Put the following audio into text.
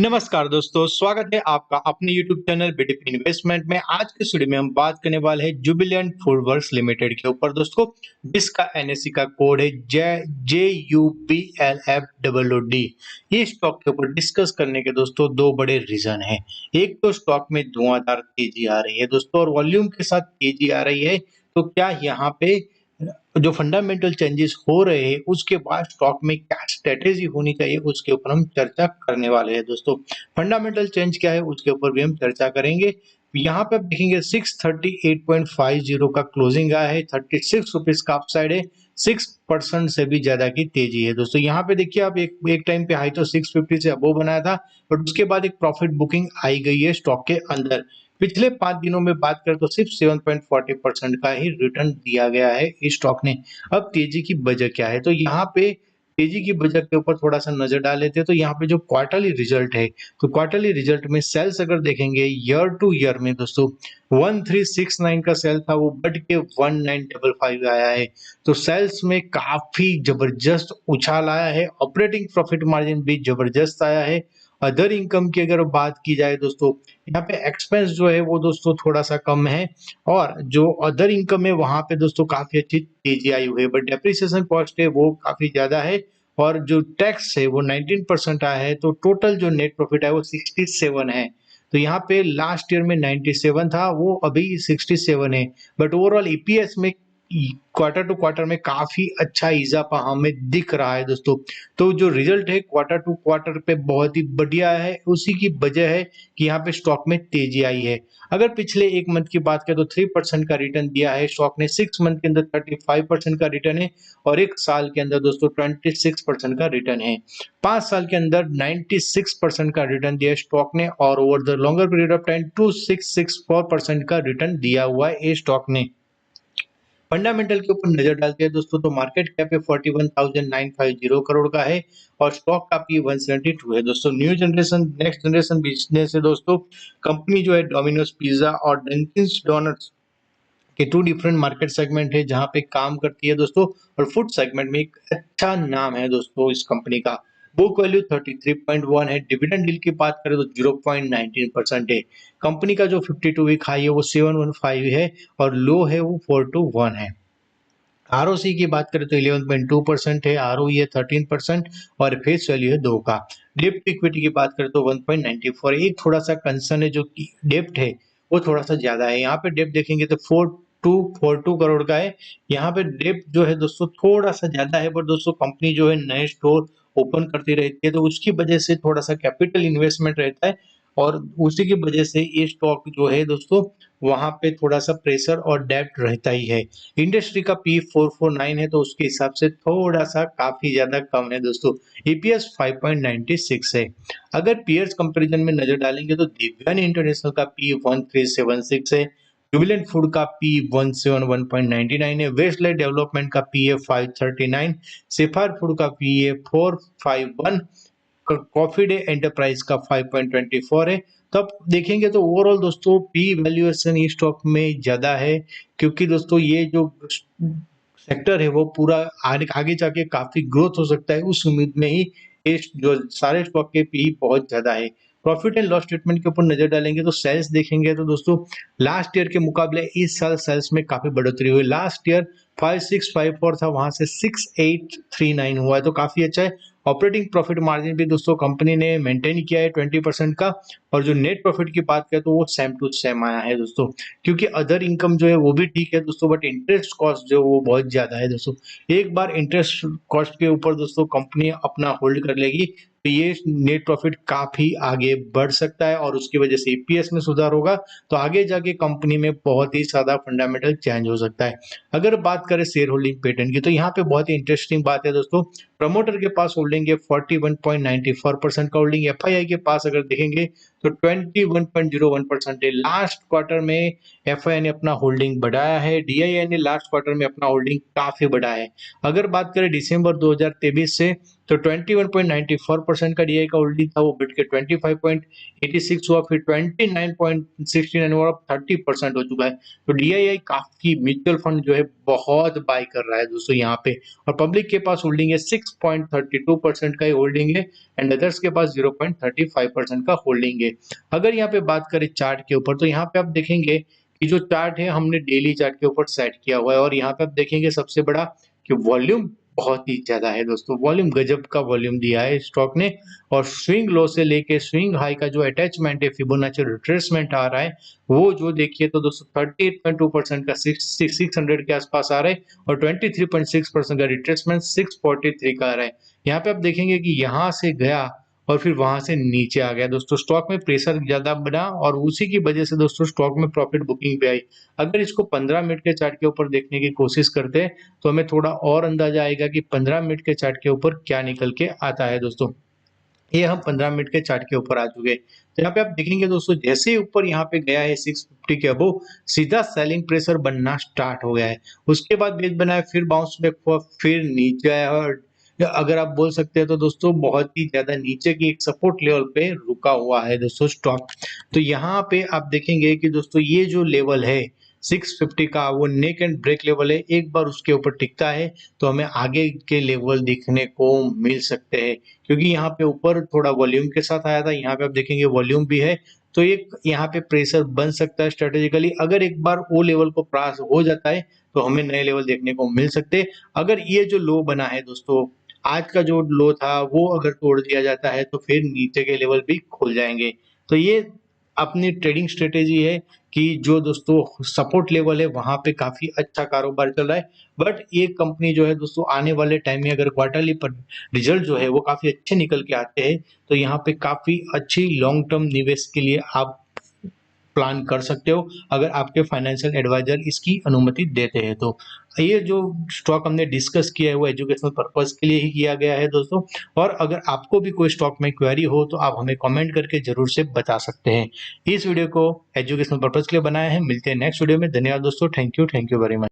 नमस्कार दोस्तों, स्वागत है आपका अपने YouTube चैनल बीडीपी इन्वेस्टमेंट में। आज के वीडियो में हम बात करने वाले हैं जुबिलेंट फूडवर्क्स लिमिटेड के ऊपर दोस्तों, जिसका एनएसई का कोड है JUBLFWD। ये स्टॉक के ऊपर डिस्कस करने के दोस्तों दो बड़े रीजन हैं। एक तो स्टॉक में धुआंधार तेजी आ रही है दोस्तों और वॉल्यूम के साथ तेजी आ रही है, तो क्या यहाँ पे जो फंडामेंटल चेंजेस हो रहे हैं उसके बाद स्टॉक में क्या स्ट्रेटेजी होनी चाहिए उसके ऊपर हम चर्चा करने वाले हैं दोस्तों। फंडामेंटल चेंज क्या है उसके ऊपर भी हम चर्चा करेंगे। यहाँ पे आप देखेंगे 638.50 का क्लोजिंग आया है, 36 रुपीज का अपसाइड है, 6% से भी ज्यादा की तेजी है दोस्तों। यहाँ पे देखिए आप एक टाइम पे हाई तो 650 से अबोव बनाया था, बट उसके बाद एक प्रॉफिट बुकिंग आई गई है स्टॉक के अंदर। पिछले 5 दिनों में बात करें तो सिर्फ 7.40% का ही रिटर्न दिया गया है इस स्टॉक ने। अब तेजी की वजह क्या है, तो यहाँ पे तेजी की वजह के ऊपर थोड़ा सा नजर डाल लेते हैं। तो यहाँ पे जो क्वार्टरली रिजल्ट है, तो क्वार्टरली रिजल्ट में सेल्स अगर देखेंगे ईयर टू ईयर में दोस्तों 1369 का सेल था, वो बढ़ के 1955 आया है। तो सेल्स में काफी जबरदस्त उछाल आया है, ऑपरेटिंग प्रॉफिट मार्जिन भी जबरदस्त आया है। अदर इनकम की अगर बात की जाए दोस्तों, यहाँ पे एक्सपेंस जो है वो दोस्तों थोड़ा सा कम है, और जो अदर इनकम है वहां पे दोस्तों काफी अच्छी तेजी आई हुई है, बट डेप्रिसिएशन कॉस्ट है वो काफी ज्यादा है, और जो टैक्स है वो 19% आया है। तो टोटल जो नेट प्रॉफिट है वो 67 है। तो यहाँ पे लास्ट ईयर में 97 था, वो अभी 67 है, बट ओवरऑल ईपीएस में क्वार्टर टू क्वार्टर में काफी अच्छा इजाफा हमें दिख रहा है दोस्तों। तो जो रिजल्ट है क्वार्टर टू क्वार्टर पे बहुत ही बढ़िया है, उसी की वजह है कि यहाँ पे स्टॉक में तेजी आई है। अगर पिछले एक मंथ की बात करें तो 3% का रिटर्न दिया है स्टॉक ने, 6 मंथ के अंदर 35% का रिटर्न है, और एक साल के अंदर दोस्तों 26% का रिटर्न है। 5 साल के अंदर 96% का रिटर्न दिया स्टॉक ने, और over the longer period of time 2664% का रिटर्न दिया हुआ है ये स्टॉक ने। फंडामेंटल के ऊपर नजर डालते हैं दोस्तों, तो मार्केट कैप 41,950 करोड़ का है, और स्टॉक का पी 172 है दोस्तों। New generation next generation business है दोस्तों। कंपनी जो है डोमिनोज पिज्जा और डंकिंस डोनट्स के 2 डिफरेंट मार्केट सेगमेंट है जहां पे काम करती है दोस्तों, और फूड सेगमेंट में एक अच्छा नाम है दोस्तों इस कंपनी का। बुक वैल्यू 33.1 है। डिविडेंड यील्ड की बात करें तो 0.19% है। कंपनी का जो 52 वीक हाई है वो 715 है, और लो है वो 421 है। आरओसी की बात करें तो 11.2% है, आरओई है 13%, और फेस वैल्यू है 2 का। डेप्ट इक्विटी की बात करें तो 1.94 है। एक थोड़ा सा कंसर्न है, जो कि डेप्ट है वो थोड़ा सा ज्यादा है। यहाँ पे डेप्ट देखेंगे तो 4242 करोड़ का है। यहाँ पे डेप्ट जो है दोस्तों थोड़ा सा ज्यादा है, बट दोस्तों कंपनी जो है नए स्टोर ओपन करती रहती है, तो उसकी वजह से थोड़ा सा कैपिटल इन्वेस्टमेंट रहता है, और उसी की वजह से ये स्टॉक जो है दोस्तों वहां पे थोड़ा सा प्रेशर और डेप्ट रहता ही है। इंडस्ट्री का पी 449 है, तो उसके हिसाब से थोड़ा सा काफी ज्यादा कम है दोस्तों। ईपीएस 5.96 है। अगर पीयर्स कंपैरिजन में नजर डालेंगे तो दिव्यानी इंटरनेशनल का पी 1376 है, जुबिलेंट फूड का पी 171.99 है, वेस्टलाइट डेवलपमेंट का पी है 539, सिफार फूड का पी है 451, कॉफी डे एंटरप्राइज का 5.24 है। तो आप देखेंगे तो ओवरऑल दोस्तों पी वैल्यूएशन ये स्टॉक में ज्यादा है, क्योंकि दोस्तों ये जो सेक्टर है वो पूरा आगे जाके काफी ग्रोथ हो सकता है, उस उम्मीद में ही ये जो सारे स्टॉक के पी बहुत ज्यादा है। प्रॉफिट एंड लॉस स्टेटमेंट के ऊपर नजर डालेंगे तो सेल्स देखेंगे तो दोस्तों लास्ट ईयर के मुकाबले इस साल सेल्स में काफी बढ़ोतरी हुई। लास्ट ईयर 5654 था, वहां से 6839 हुआ है, तो काफी अच्छा है। ऑपरेटिंग प्रॉफिट मार्जिन भी दोस्तों कंपनी ने मेंटेन किया है 20% का, और जो नेट प्रॉफिट की बात करें तो वो सेम टू सेम आया है दोस्तों, क्योंकि अदर इनकम जो है वो भी ठीक है दोस्तों, बट इंटरेस्ट कॉस्ट जो वो बहुत ज्यादा है दोस्तों। एक बार इंटरेस्ट कॉस्ट के ऊपर दोस्तों कंपनी अपना होल्ड कर लेगी तो ये नेट प्रॉफिट काफी आगे बढ़ सकता है, और उसकी वजह से ईपीएस में सुधार होगा, तो आगे जाके कंपनी में बहुत ही ज्यादा फंडामेंटल चेंज हो सकता है। अगर बात करें शेयर होल्डिंग पैटर्न की, तो यहाँ पे बहुत ही इंटरेस्टिंग बात है दोस्तों। प्रमोटर के पास होल्डिंग है 41.94% का होल्डिंग, एफआईआई के पास अगर देखेंगे तो 21.01% है। लास्ट क्वार्टर में एफआईआई ने अपना होल्डिंग बढ़ाया है, डीआईआई ने लास्ट क्वार्टर में अपना होल्डिंग काफी बढ़ाया है। अगर बात करें दिसंबर 2023 से, तो 21.94% का डीआई का होल्डिंग था, वो बढ़ के 25.86 हुआ, फिर 29.69 हुआ, अब 30% हो चुका है। तो डीआई काफ़ी म्यूचुअल फंड जो है बहुत बाय कर रहा है दोस्तों यहाँ पे, और पब्लिक के पास होल्डिंग है 6.32% का ही होल्डिंग है, एंड अदर्स के पास 0.35% का होल्डिंग है। अगर यहाँ पे बात करें चार्ट के ऊपर, तो यहाँ पे आप देखेंगे कि जो चार्ट है हमने डेली चार्ट के ऊपर सेट किया हुआ है, और यहाँ पे आप देखेंगे सबसे बड़ा कि वॉल्यूम बहुत ही ज़्यादा है दोस्तों, वॉल्यूम गजब का वॉल्यूम दिया है स्टॉक ने, और स्विंग लो से लेके स्विंग हाई का जो अटैचमेंट है, फिबोनाची रिट्रेसमेंट आ रहा है, वो जो देखिए तो दोस्तों 38.2% का 600 के आसपास आ रहा है, और 23.6% का रिट्रेसमेंट 643 का आ रहा है। यहाँ पे आप देखेंगे कि यहाँ से गया और फिर वहां से नीचे आ गया दोस्तों, स्टॉक में प्रेशर ज्यादा बना, और उसी की वजह से दोस्तों स्टॉक में प्रॉफिट बुकिंग पे आई। अगर इसको 15 मिनट के चार्ट के ऊपर देखने की कोशिश करते हैं, तो हमें थोड़ा और अंदाजा आएगा कि 15 मिनट के चार्ट के ऊपर क्या निकल के आता है दोस्तों। ये हम 15 मिनट के चार्ट के ऊपर आ चुके हैं। तो यहाँ पे आप देखेंगे दोस्तों, जैसे ही ऊपर यहाँ पे गया है 650 के अबव, सीधा सेलिंग प्रेशर बनना स्टार्ट हो गया है। उसके बाद बेच बनाया, फिर बाउंस बैक हुआ, फिर नीचे आया, और अगर आप बोल सकते हैं तो दोस्तों बहुत ही ज्यादा नीचे की एक सपोर्ट लेवल पे रुका हुआ है दोस्तों स्टॉक। तो यहाँ पे आप देखेंगे कि दोस्तों ये जो लेवल है 650 का, वो नेक एंड ब्रेक लेवल है। एक बार उसके ऊपर टिकता है तो हमें आगे के लेवल दिखने को मिल सकते हैं, क्योंकि यहाँ पे ऊपर थोड़ा वॉल्यूम के साथ आया था, यहाँ पे आप देखेंगे वॉल्यूम भी है, तो एक यहाँ पे प्रेशर बन सकता है स्ट्रेटेजिकली। अगर एक बार वो लेवल को क्रॉस हो जाता है तो हमें नए लेवल देखने को मिल सकते हैं। अगर ये जो लो बना है दोस्तों, आज का जो लो था वो अगर तोड़ दिया जाता है, तो फिर नीचे के लेवल भी खुल जाएंगे। तो ये अपनी ट्रेडिंग स्ट्रेटेजी है कि जो दोस्तों सपोर्ट लेवल है वहां पे काफी अच्छा कारोबार चल रहा है, बट ये कंपनी जो है दोस्तों आने वाले टाइम में अगर क्वार्टरली पर रिजल्ट जो है वो काफी अच्छे निकल के आते हैं, तो यहाँ पे काफी अच्छी लॉन्ग टर्म निवेश के लिए आप प्लान कर सकते हो, अगर आपके फाइनेंशियल एडवाइजर इसकी अनुमति देते हैं तो। ये जो स्टॉक हमने डिस्कस किया है वो एजुकेशनल पर्पस के लिए ही किया गया है दोस्तों, और अगर आपको भी कोई स्टॉक में क्वेरी हो तो आप हमें कमेंट करके जरूर से बता सकते हैं। इस वीडियो को एजुकेशनल पर्पस के लिए बनाया है। मिलते हैं नेक्स्ट वीडियो में। धन्यवाद दोस्तों, थैंक यू वेरी मच।